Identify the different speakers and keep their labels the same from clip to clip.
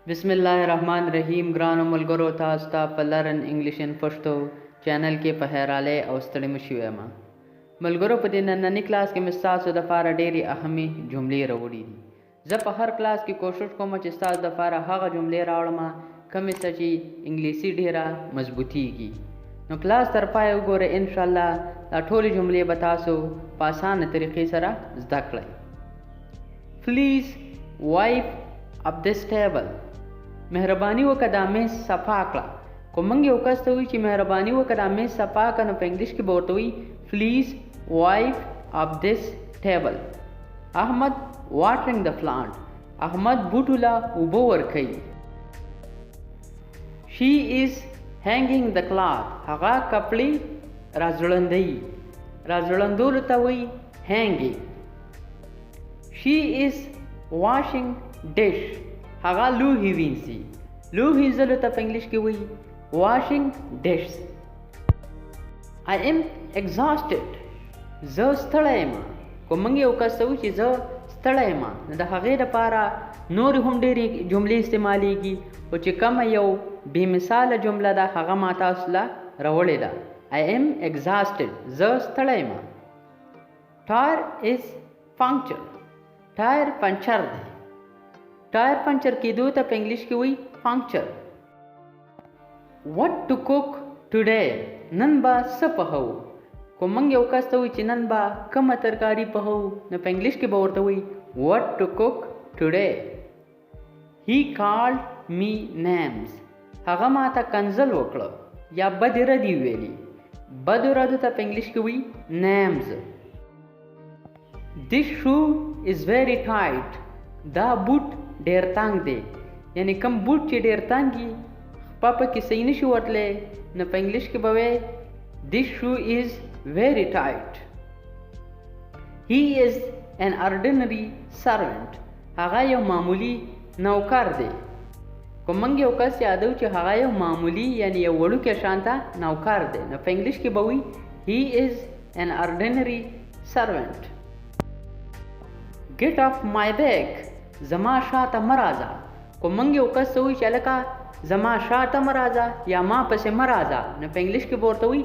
Speaker 1: बिस्मिल्लाहिर्रहमानिर्रहीम ګرانو ملګرو تاسو ته په لرن انګلیش ان پښتو چینل کې په هراله او ستړي مشو یم ملګرو په دې نننی کلاس کې مستاسو د لپاره ډېری اهمي جملې راوړي دي زه په هر کلاس کې کوشش کوم چې تاسو د لپاره هغه جملې راوړم کومې چې انګلیسي ډېره مضبوطیږي نو کلاس تر پای وګورئ ان شاء الله دا ټول جملې به تاسو په اسانه طریقې سره زده کړئ Please wipe up this table مهرباني وکړه دا میز صفا کړه کو موږ یو کس ته وایي چې مهرباني وکړه دا میز صفا کړه نو په انګلیش کې به ورته وایي Please wipe up this table احمد watering the plant احمد بوټو له اوبه ورکوي She is hanging the cloth هغه کپړې راځړندولو ته وایي hanging She is washing dish هغه لوښي وینځي لوښي وینځلو ته په انګلیش کې وایي washing dishes I am exhausted زه ستړی یم که موږ یو کس ته وایو چې زه ستړی یم نو د هغې دپاره نورې هم ډېرې جملې استعمالیږي خو چې کومه یو بې مثاله جمله ده هغه ما تاسو له راوړې ده I am exhausted زه ستړی یم Tire is punctured ټایر پنچر دی ټایر پنچر کېدو ته په انګلیش کې وایي پنکچر What to cook today نن به څه پخوو که موږ یو کس ته وایي چې نن به کومه ترکاري پخوو نو په انګلیش کې به ورته وایي What to cook today He called me names هغه ما ته کنځل وکړه یا بدې ردې ویلي بدو ردو ته په انګلیش کې وایي names This shoe is very tight دا بوټ ډیر تنګ دی یعنی کوم بوټ چې ډیر تنګ وي خپه کې صحیح نشي ورتلی نو په انګلیش کې به وایي This shoe is very tight He is an ordinary servant هغه یو معمولی نوکر دی که موږ یو کس یادو چې هغه یو معمولی یعنی یو وړوکی شانته نوکر دی نو په انګلیش کې به وایي He is an ordinary servant Get off my back زما شاته مه راځه که موږ یو کس ته وایي چې هلکه زما شاته مه راځه یا ما پسې مه راځه نو په انګلیش کې به ورته وایي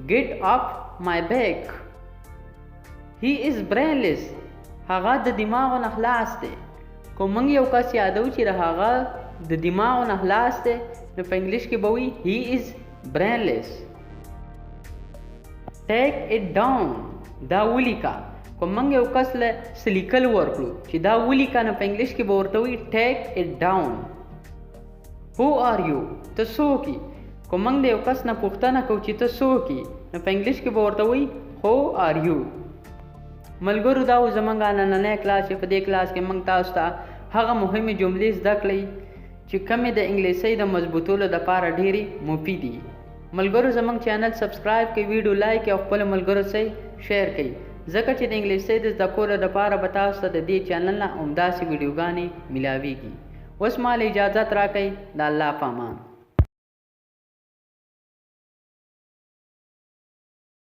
Speaker 1: Get off my back He is brainless هغه د دماغو نه خلاص دی که موږ یو کس یادو چې د هغه د دماغو نه خلاص دی نو په انګلیش کې به وایي He is brainless Take it down دا ولیکه که موږ یو کس له څه لیکل ورکړو چې دا ولیکه نو په انګلیش کې به ورته وایي Take it down Who are you ته څوک یې که موږ د یو کس نه پوښتنه کوو چې ته څوک یې نو په انګلیش کې به ورته وایي Who are you ملګرو دا و زموږ نننی کلاس چې په دې کلاس کې موږ تاسو ته هغه مهمې جملې زده کړئ چې کومې د انګلیسۍ د مضبوطولو دپاره ډېرې مفیدې ملګرو زموږ چینل سبسکرایب کړئ ویډیو لایک کړئ او خپلو ملګرو سره شیر کړئ ځکه چې د انګلیسۍ د زده کولو دپاره به تاسو ته د دې چینل نه همداسې ویډیوګانې میلاویږي اوس ما له اجازت راکئ د الله په امان